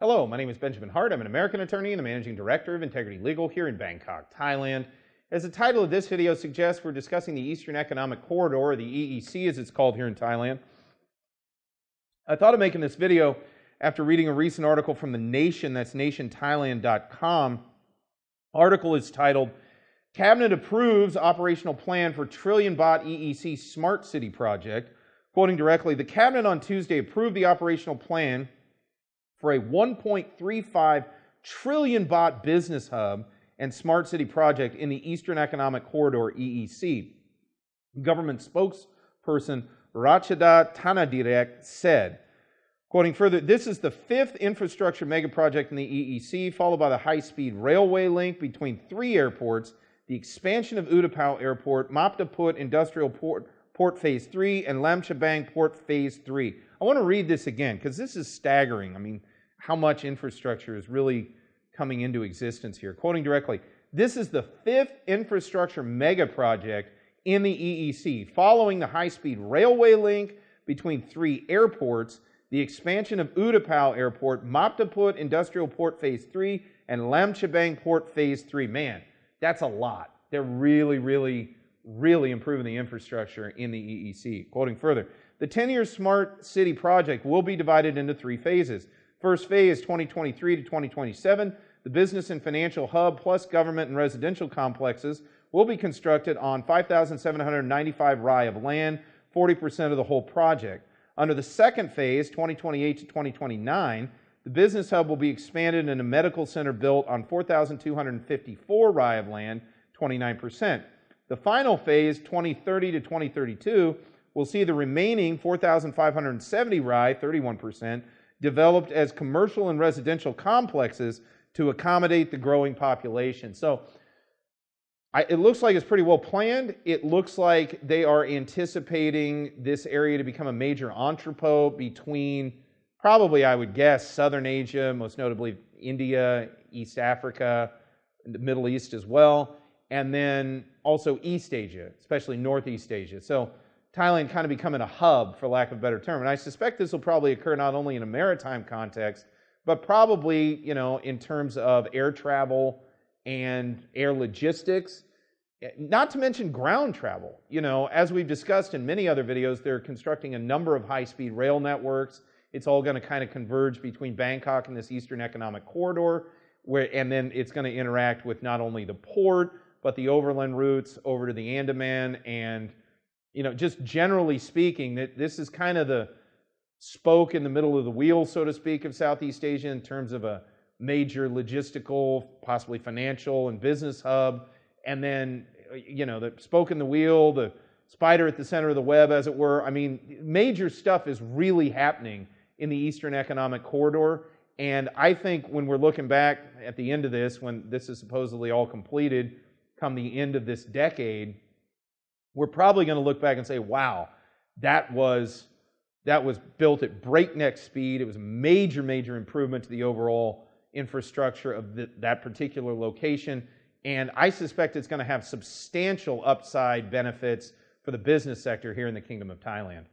Hello, my name is Benjamin Hart. I'm an American attorney and the managing director of Integrity Legal here in Bangkok, Thailand. As the title of this video suggests, we're discussing the Eastern Economic Corridor, or the EEC as it's called here in Thailand. I thought of making this video after reading a recent article from The Nation, that's nationthailand.com. Article is titled, Cabinet Approves Operational Plan for Trillion Baht EEC Smart City Project. Quoting directly, the Cabinet on Tuesday approved the operational plan for a 1.35 trillion baht business hub and smart city project in the Eastern Economic Corridor, EEC. Government spokesperson Rachada Tanadirek said, quoting further, this is the fifth infrastructure mega project in the EEC, followed by the high-speed railway link between three airports, the expansion of Utapao Airport, Maptaput Industrial Port Phase 3, and Lamchabang Port Phase 3. I want to read this again because this is staggering. I mean, how much infrastructure is really coming into existence here. Quoting directly, this is the fifth infrastructure mega project in the EEC, following the high-speed railway link between three airports, the expansion of Utapao Airport, Maptaput Industrial Port Phase 3, and Lamchabang Port Phase 3. Man, that's a lot. They're really improving the infrastructure in the EEC. Quoting further, the 10-year Smart City project will be divided into three phases. First phase, 2023 to 2027, the business and financial hub plus government and residential complexes will be constructed on 5,795 rai of land, 40% of the whole project. Under the second phase, 2028 to 2029, the business hub will be expanded and a medical center built on 4,254 rai of land, 29%. The final phase, 2030 to 2032, will see the remaining 4,570 rai, 31%, developed as commercial and residential complexes to accommodate the growing population. So it looks like it's pretty well planned. It looks like they are anticipating this area to become a major entrepot between probably, I would guess, Southern Asia, most notably India, East Africa, the Middle East as well, and then also East Asia, especially Northeast Asia. So Thailand kind of becoming a hub, for lack of a better term. And I suspect this will probably occur not only in a maritime context, but probably, in terms of air travel and air logistics, not to mention ground travel. As we've discussed in many other videos, they're constructing a number of high-speed rail networks. It's all going to kind of converge between Bangkok and this Eastern Economic Corridor, and then it's going to interact with not only the port, but the overland routes over to the Andaman and just generally speaking, that this is kind of the spoke in the middle of the wheel, so to speak, of Southeast Asia in terms of a major logistical, possibly financial and business hub. And then, the spoke in the wheel, the spider at the center of the web, as it were. I mean, major stuff is really happening in the Eastern Economic Corridor. And I think when we're looking back at the end of this, when this is supposedly all completed, come the end of this decade, we're probably going to look back and say, wow, that was built at breakneck speed. It was a major improvement to the overall infrastructure of that particular location. And I suspect it's going to have substantial upside benefits for the business sector here in the Kingdom of Thailand.